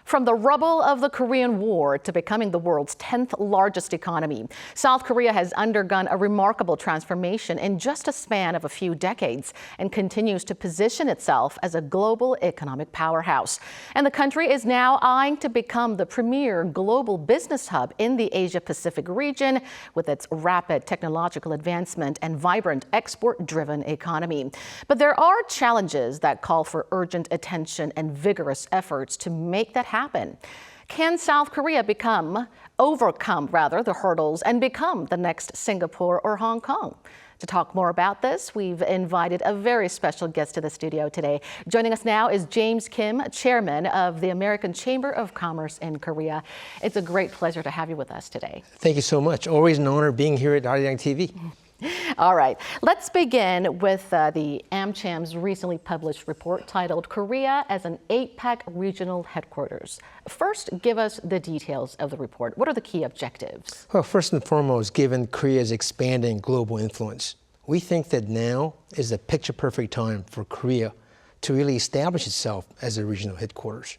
From the rubble of the Korean War to becoming the world's 10th largest economy, South Korea has undergone a remarkable transformation in just a span of a few decades and continues to position itself as a global economic powerhouse. And the country is now eyeing to become the premier global business hub in the Asia-Pacific region with its rapid technological advancement and vibrant export-driven economy. But there are challenges that call for urgent attention and vigorous efforts to make that happen. Can South Korea overcome the hurdles and become the next Singapore or Hong Kong? To talk more about this, we've invited a very special guest to the studio today. Joining us now is James Kim, chairman of the American Chamber of Commerce in Korea. It's a great pleasure to have you with us today. Thank you so much. Always an honor being here at Arirang TV. All right, let's begin with the AMCHAM's recently published report titled Korea as an APAC Regional Headquarters. First, give us the details of the report. What are the key objectives? Well, first and foremost, given Korea's expanding global influence, we think that now is a picture-perfect time for Korea to really establish itself as a regional headquarters.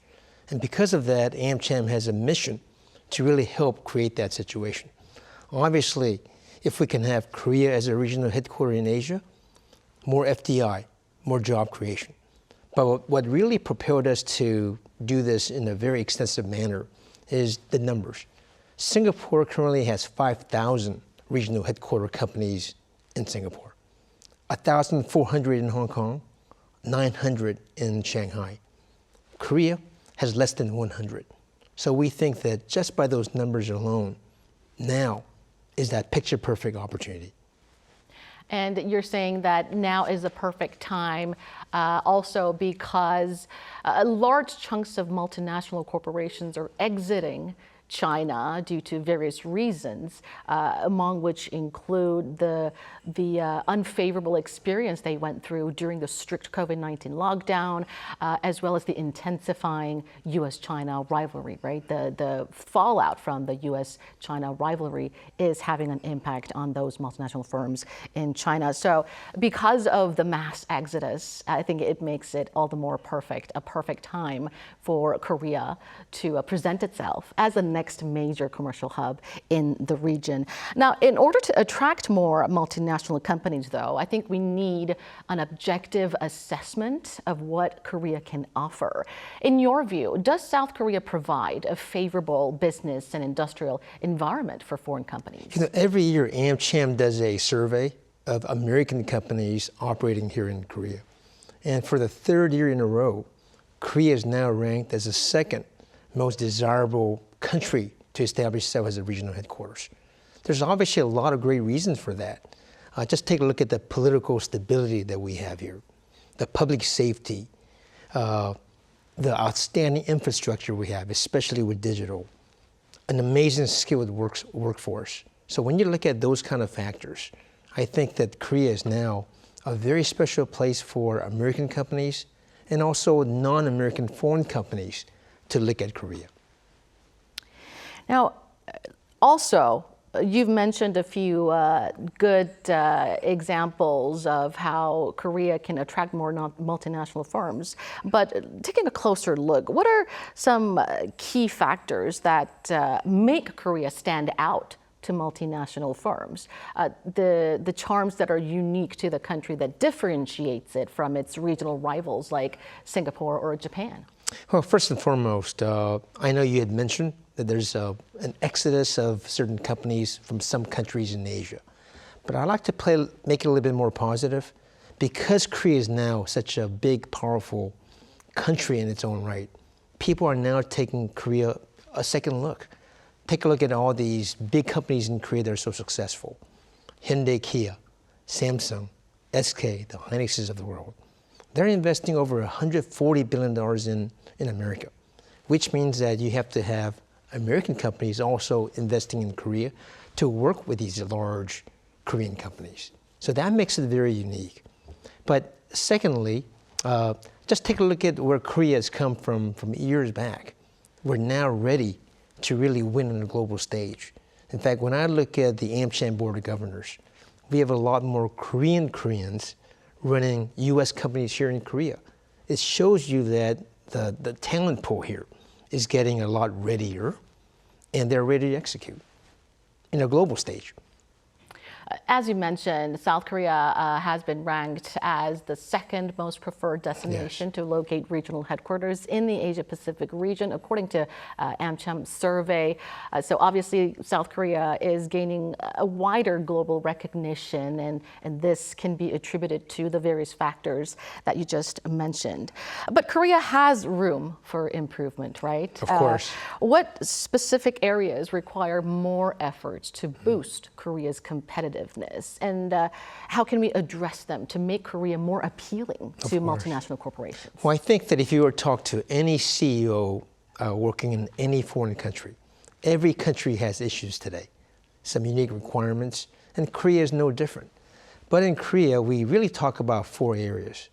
And because of that, AMCHAM has a mission to really help create that situation. Obviously, if we can have Korea as a regional headquarters in Asia, more FDI, more job creation. But what really propelled us to do this in a very extensive manner is the numbers. Singapore currently has 5,000 regional headquarter companies in Singapore, 1,400 in Hong Kong, 900 in Shanghai. Korea has less than 100. So we think that just by those numbers alone, now is that picture-perfect opportunity. And you're saying that now is a perfect time also because large chunks of multinational corporations are exiting China due to various reasons, among which include the unfavorable experience they went through during the strict COVID-19 lockdown, as well as the intensifying U.S.-China rivalry, right? The fallout from the U.S.-China rivalry is having an impact on those multinational firms in China. So because of the mass exodus, I think it makes it all the more a perfect time for Korea to present itself as a next major commercial hub in the region. Now, in order to attract more multinational companies, though, I think we need an objective assessment of what Korea can offer. In your view, does South Korea provide a favorable business and industrial environment for foreign companies? You know, every year AMCHAM does a survey of American companies operating here in Korea. And for the third year in a row, Korea is now ranked as the second most desirable country to establish itself as a regional headquarters. There's obviously a lot of great reasons for that. Just take a look at the political stability that we have here, the public safety, the outstanding infrastructure we have, especially with digital, an amazing skilled workforce. So when you look at those kind of factors, I think that Korea is now a very special place for American companies and also non-American foreign companies to look at Korea. Now, also, you've mentioned a few good examples of how Korea can attract more multinational firms. But taking a closer look, what are some key factors that make Korea stand out to multinational firms? The charms that are unique to the country that differentiates it from its regional rivals like Singapore or Japan? Well, first and foremost, I know you had mentioned that there's an exodus of certain companies from some countries in Asia. But I'd like to make it a little bit more positive. Because Korea is now such a big, powerful country in its own right, people are now taking Korea a second look. Take a look at all these big companies in Korea that are so successful. Hyundai, Kia, Samsung, SK, the Hynixes of the world. They're investing over $140 billion in America, which means that you have to have American companies also investing in Korea to work with these large Korean companies. So that makes it very unique. But secondly, just take a look at where Korea has come from years back. We're now ready to really win on the global stage. In fact, when I look at the AMCHAM Board of Governors, we have a lot more Koreans running U.S. companies here in Korea. It shows you that the talent pool here is getting a lot readier, and they're ready to execute in a global stage. As you mentioned, South Korea has been ranked as the second most preferred destination to locate regional headquarters in the Asia-Pacific region, according to AMCHAM survey. So obviously, South Korea is gaining a wider global recognition, and this can be attributed to the various factors that you just mentioned. But Korea has room for improvement, right? Of course. What specific areas require more efforts to boost Korea's competitiveness? And how can we address them to make Korea more appealing to multinational corporations? Well, I think that if you were to talk to any CEO working in any foreign country, every country has issues today, some unique requirements, and Korea is no different. But in Korea, we really talk about 4 areas,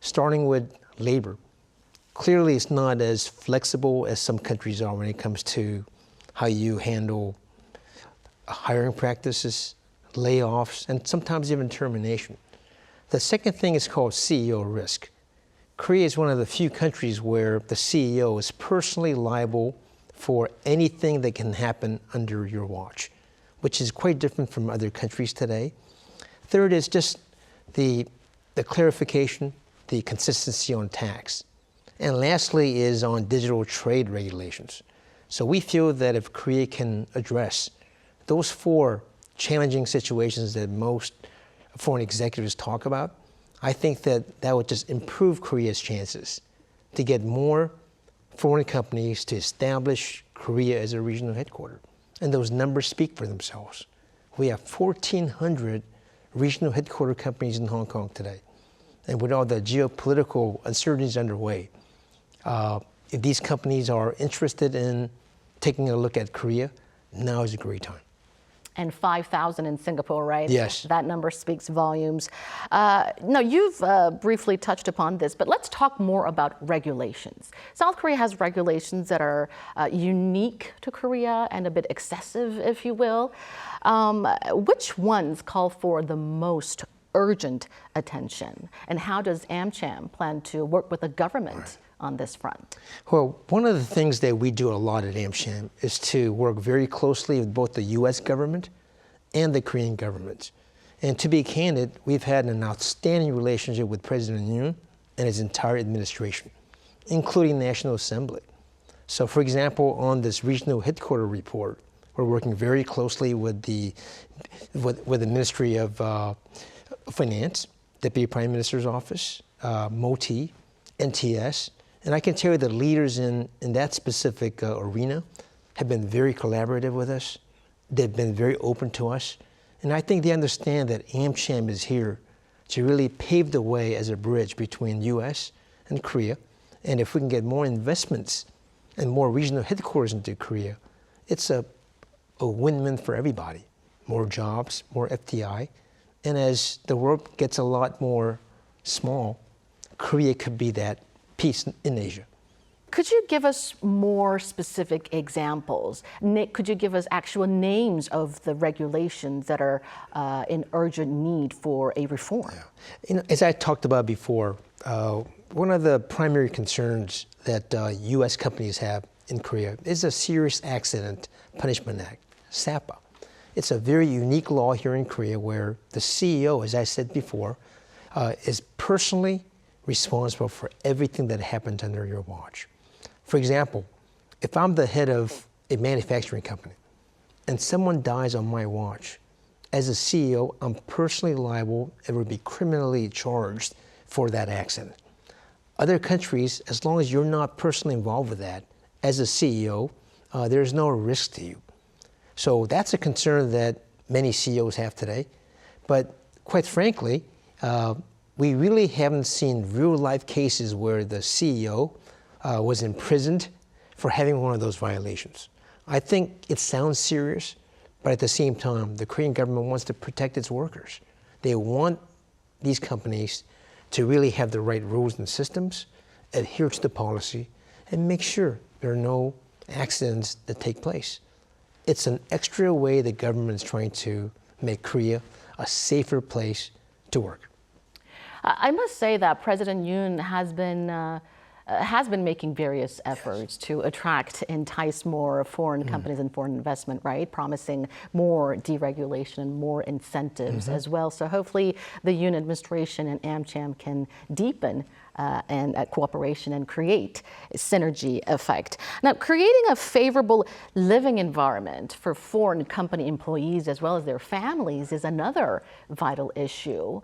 starting with labor. Clearly, it's not as flexible as some countries are when it comes to how you handle hiring practices, layoffs, and sometimes even termination. The second thing is called CEO risk. Korea is one of the few countries where the CEO is personally liable for anything that can happen under your watch, which is quite different from other countries today. Third is just the clarification, the consistency on tax. And lastly is on digital trade regulations. So we feel that if Korea can address those 4 challenging situations that most foreign executives talk about, I think that that would just improve Korea's chances to get more foreign companies to establish Korea as a regional headquarters. And those numbers speak for themselves. We have 1,400 regional headquarter companies in Hong Kong today. And with all the geopolitical uncertainties underway, if these companies are interested in taking a look at Korea, now is a great time. And 5,000 in Singapore, right? Yes. That number speaks volumes. Now, you've briefly touched upon this, but let's talk more about regulations. South Korea has regulations that are unique to Korea and a bit excessive, if you will. Which ones call for the most urgent attention? And how does AMCHAM plan to work with the government on this front? Well, one of the things that we do a lot at AMCHAM is to work very closely with both the U.S. government and the Korean government. And to be candid, we've had an outstanding relationship with President Yoon and his entire administration, including the National Assembly. So, for example, on this regional headquarters report, we're working very closely with the Ministry of Finance, Deputy Prime Minister's Office, MOTI, NTS. And I can tell you the leaders in that specific arena have been very collaborative with us. They've been very open to us. And I think they understand that AMCHAM is here to really pave the way as a bridge between U.S. and Korea. And if we can get more investments and more regional headquarters into Korea, it's a win-win for everybody. More jobs, more FDI. And as the world gets a lot more small, Korea could be that piece in Asia. Could you give us more specific examples? Could you give us actual names of the regulations that are in urgent need for a reform? Yeah. You know, as I talked about before, one of the primary concerns that U.S. companies have in Korea is a Serious Accident Punishment Act, SAPA. It's a very unique law here in Korea where the CEO, as I said before, is personally responsible for everything that happens under your watch. For example, if I'm the head of a manufacturing company and someone dies on my watch, as a CEO, I'm personally liable and would be criminally charged for that accident. Other countries, as long as you're not personally involved with that, as a CEO, there's no risk to you. So that's a concern that many CEOs have today. But quite frankly, we really haven't seen real-life cases where the CEO was imprisoned for having one of those violations. I think it sounds serious, but at the same time, the Korean government wants to protect its workers. They want these companies to really have the right rules and systems, adhere to the policy, and make sure there are no accidents that take place. It's an extra way the government is trying to make Korea a safer place to work. I must say that President Yoon has been has been making various efforts to attract, entice more foreign companies and foreign investment, right? Promising more deregulation and more incentives as well. So hopefully the Yoon administration and AMCHAM can deepen and cooperation and create a synergy effect. Now, creating a favorable living environment for foreign company employees as well as their families is another vital issue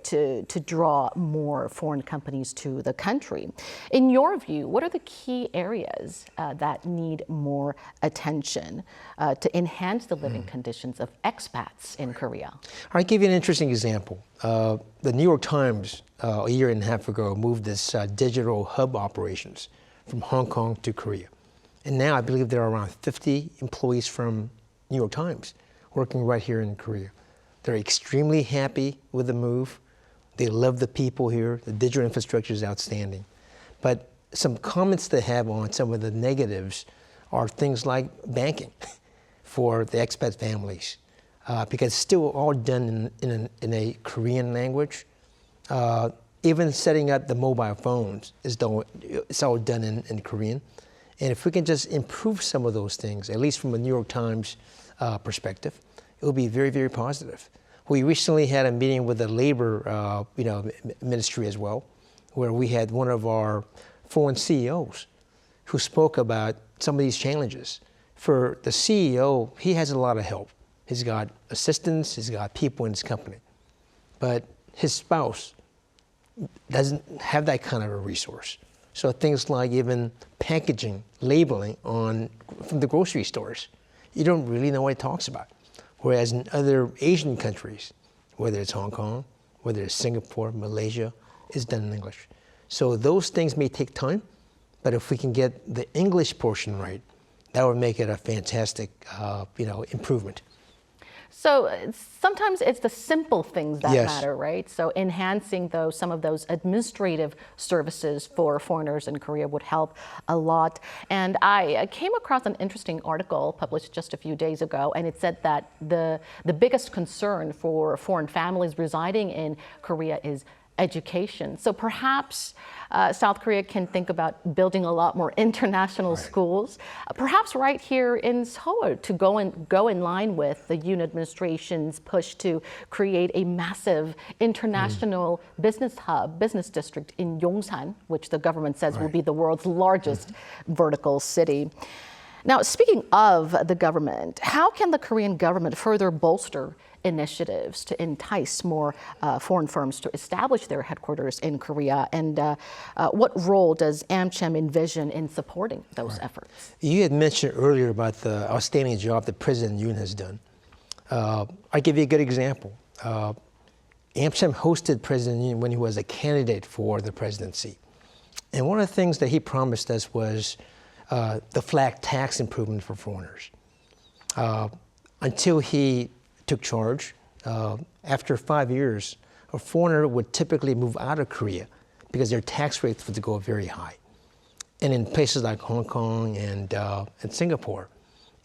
to draw more foreign companies to the country. In your view, what are the key areas that need more attention to enhance the living conditions of expats in Korea? I'll give you an interesting example. The New York Times a year and a half ago moved its digital hub operations from Hong Kong to Korea. And now I believe there are around 50 employees from New York Times working right here in Korea. They're extremely happy with the move. They love the people here. The digital infrastructure is outstanding. But some comments they have on some of the negatives are things like banking for the expat families, because it's still all done in a Korean language. Even setting up the mobile phones it's all done in Korean. And if we can just improve some of those things, at least from a New York Times perspective, it will be very, very positive. We recently had a meeting with the labor ministry as well, where we had one of our foreign CEOs who spoke about some of these challenges. For the CEO, he has a lot of help. He's got assistants, he's got people in his company. But his spouse doesn't have that kind of a resource. So things like even packaging, labeling from the grocery stores, you don't really know what it talks about. Whereas in other Asian countries, whether it's Hong Kong, whether it's Singapore, Malaysia, it's done in English. So those things may take time, but if we can get the English portion right, that would make it a fantastic, improvement. So sometimes it's the simple things that Yes. matter, right? So enhancing some of those administrative services for foreigners in Korea would help a lot. And I came across an interesting article published just a few days ago, and it said that the biggest concern for foreign families residing in Korea is education. So perhaps South Korea can think about building a lot more international schools, perhaps right here in Seoul, to go in line with the Yoon administration's push to create a massive international business hub, business district in Yongsan, which the government says will be the world's largest vertical city. Now, speaking of the government, how can the Korean government further bolster initiatives to entice more foreign firms to establish their headquarters in Korea? And what role does AMCHAM envision in supporting those efforts? You had mentioned earlier about the outstanding job that President Yoon has done. I'll give you a good example. AMCHAM hosted President Yoon when he was a candidate for the presidency. And one of the things that he promised us was the flat tax improvement for foreigners. Until he took charge, after 5 years, a foreigner would typically move out of Korea because their tax rates would go very high. And in places like Hong Kong and Singapore,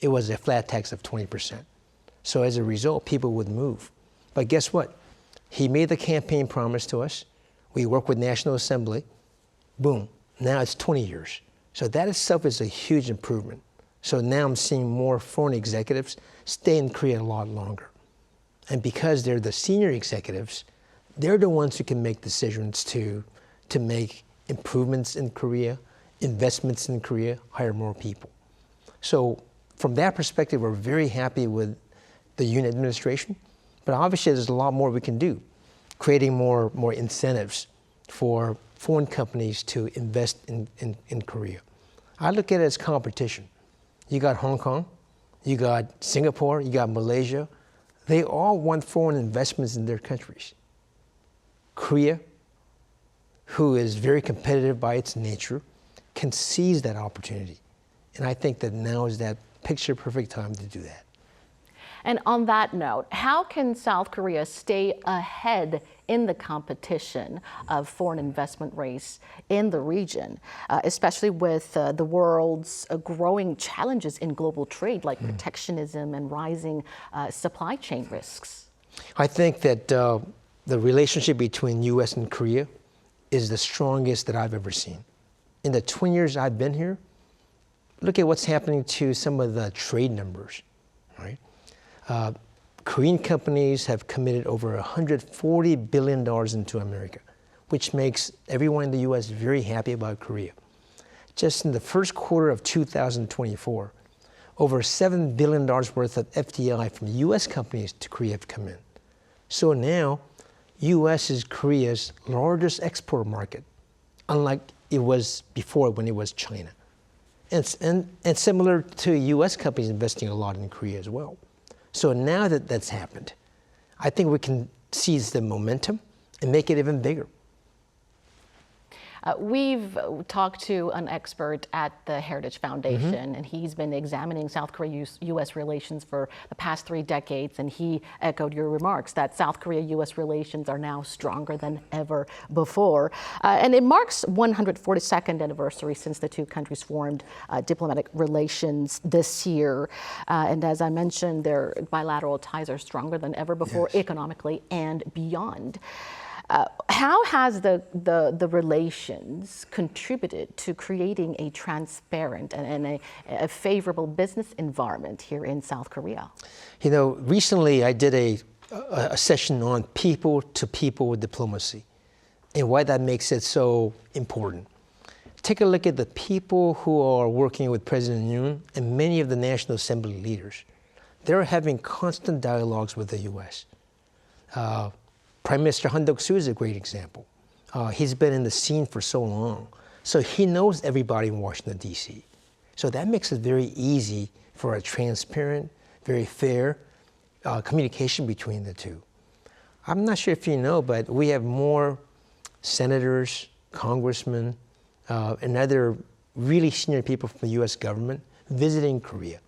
it was a flat tax of 20%. So as a result, people would move. But guess what? He made the campaign promise to us. We worked with National Assembly. Boom, now it's 20 years. So that itself is a huge improvement. So now I'm seeing more foreign executives stay in Korea a lot longer. And because they're the senior executives, they're the ones who can make decisions to make improvements in Korea, investments in Korea, hire more people. So from that perspective, we're very happy with the Yoon administration, but obviously there's a lot more we can do, creating more incentives for foreign companies to invest in Korea. I look at it as competition. You got Hong Kong, you got Singapore, you got Malaysia. They all want foreign investments in their countries. Korea, who is very competitive by its nature, can seize that opportunity. And I think that now is that picture-perfect time to do that. And on that note, how can South Korea stay ahead in the competition of foreign investment race in the region, especially with the world's growing challenges in global trade, like protectionism and rising supply chain risks? I think that the relationship between U.S. and Korea is the strongest that I've ever seen. In the 20 years I've been here, look at what's happening to some of the trade numbers, right? Korean companies have committed over $140 billion into America, which makes everyone in the U.S. very happy about Korea. Just in the first quarter of 2024, over $7 billion worth of FDI from U.S. companies to Korea have come in. So now, U.S. is Korea's largest export market, unlike it was before when it was China. And similar to U.S. companies investing a lot in Korea as well. So now that that's happened, I think we can seize the momentum and make it even bigger. We've talked to an expert at the Heritage Foundation, and he's been examining South Korea-U.S. relations for the past 3 decades, and he echoed your remarks that South Korea-U.S. relations are now stronger than ever before. And it marks 142nd anniversary since the two countries formed diplomatic relations this year. And as I mentioned, their bilateral ties are stronger than ever before, yes, economically and beyond. How has the relations contributed to creating a transparent and a favorable business environment here in South Korea? You know, recently I did a session on people-to-people diplomacy and why that makes it so important. Take a look at the people who are working with President Yoon and many of the National Assembly leaders. They're having constant dialogues with the U.S. Prime Minister Han Duck-soo is a great example. He's been in the scene for so long, so he knows everybody in Washington, D.C. So that makes it very easy for a transparent, very fair communication between the two. I'm not sure if you know, but we have more senators, congressmen, and other really senior people from the U.S. government visiting Korea.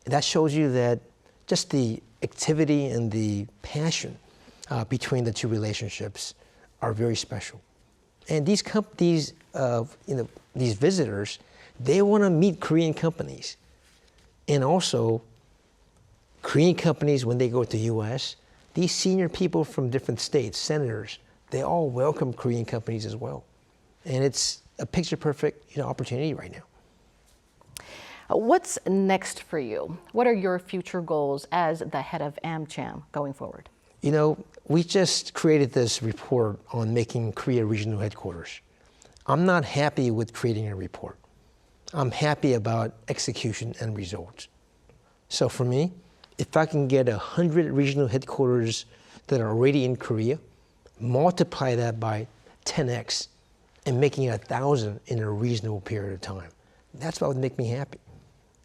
That shows you that just the activity and the passion between the two relationships are very special. And these companies, these visitors, they want to meet Korean companies. And also, Korean companies, when they go to the U.S., these senior people from different states, senators, they all welcome Korean companies as well. And it's a picture-perfect opportunity right now. What's next for you? What are your future goals as the head of AMCHAM going forward? You know, we just created this report on making Korea regional headquarters. I'm not happy with creating a report. I'm happy about execution and results. So for me, if I can get 100 regional headquarters that are already in Korea, multiply that by 10x, and making it 1,000 in a reasonable period of time, that's what would make me happy.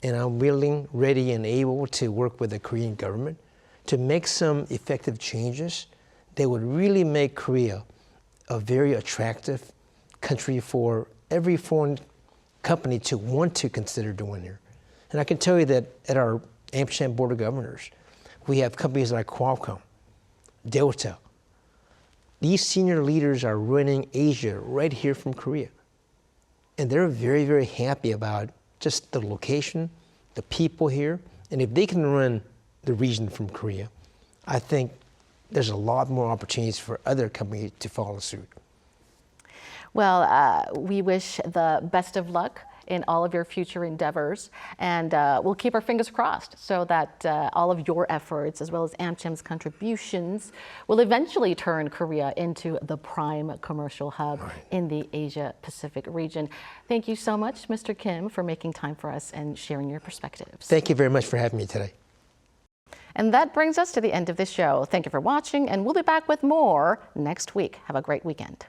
And I'm willing, ready, and able to work with the Korean government to make some effective changes that would really make Korea a very attractive country for every foreign company to want to consider doing here. And I can tell you that at our AMCHAM Board of Governors, we have companies like Qualcomm, Delta. These senior leaders are running Asia right here from Korea. And they're very, very happy about just the location, the people here. And if they can run the region from Korea, I think there's a lot more opportunities for other companies to follow suit. Well, we wish the best of luck in all of your future endeavors, and we'll keep our fingers crossed so that all of your efforts, as well as AMCHAM's contributions, will eventually turn Korea into the prime commercial hub in the Asia-Pacific region. Thank you so much, Mr. Kim, for making time for us and sharing your perspectives. Thank you very much for having me today. And that brings us to the end of this show. Thank you for watching, and we'll be back with more next week. Have a great weekend.